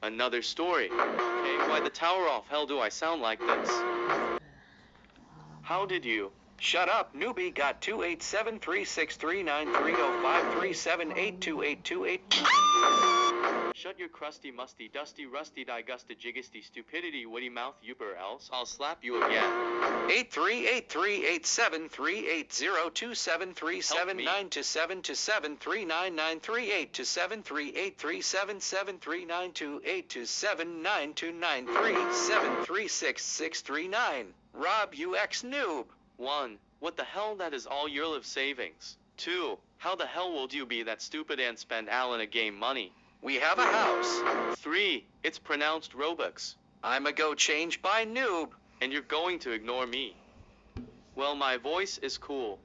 another story. Okay, why the tower of hell do I sound like this? How did you? Shut up, newbie. Got 28736393053782828. Shut your crusty, musty, dusty, rusty, digusty, jiggisty, stupidity, witty mouth, youper, else I'll slap you again. 8383873739938738273928279293736639. Rob UX noob. 1. What the hell, that is all your live savings. 2. How the hell would you be that stupid and spend all in a game money? We have a house. 3. It's pronounced Robux. I'm a go change by noob. And you're going to ignore me. Well, my voice is cool.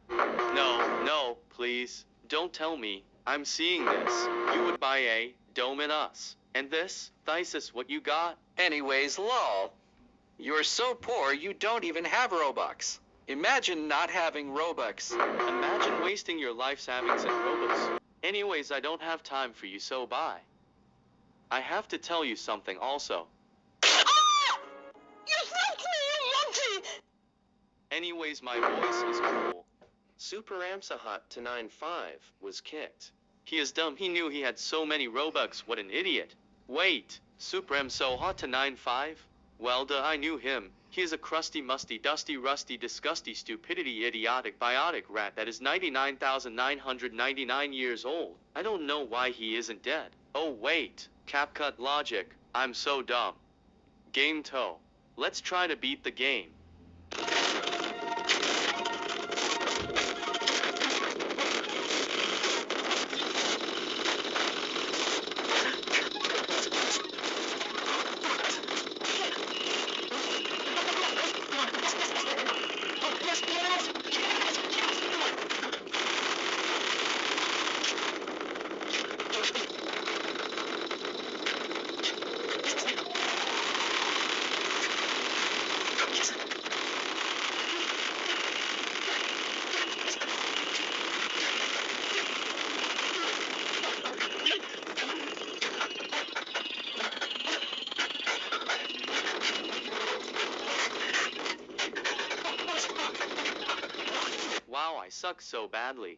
No, please, don't tell me. I'm seeing this. You would buy a dome in us. And this is what you got? Anyways, lol. You're so poor you don't even have Robux. Imagine not having Robux. Imagine wasting your life savings in Robux. Anyways, I don't have time for you, so bye. I have to tell you something also. Ah! You fucked me, you monkey! Anyways, my voice is cool. Super Amsahot to 95 was kicked. He is dumb. He knew he had so many Robux. What an idiot. Wait, Super M so hot to 95? Well, duh, I knew him. He is a crusty, musty, dusty, rusty, disgusty, stupidity, idiotic, biotic rat that is 99,999 years old. I don't know why he isn't dead. Oh wait, CapCut logic. I'm so dumb. Game toe. Let's try to beat the game. Wow, I suck so badly.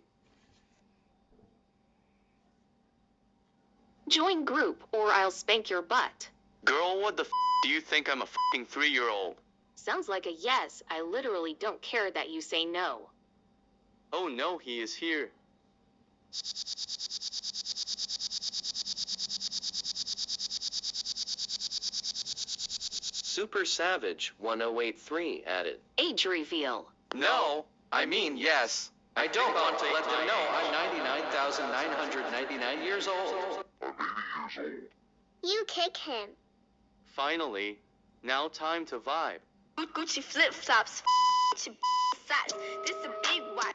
Join group or I'll spank your butt. Girl, what the f do you think? I'm a f***ing 3-year-old? Sounds like a yes. I literally don't care that you say no. Oh no, he is here. Super Savage 1083 added. Age reveal. No, I mean yes. I don't want to let them know I'm 99,999 years old. You kick him. Finally, now time to vibe. Gucci flip-flops, Gucci socks. This a big watch.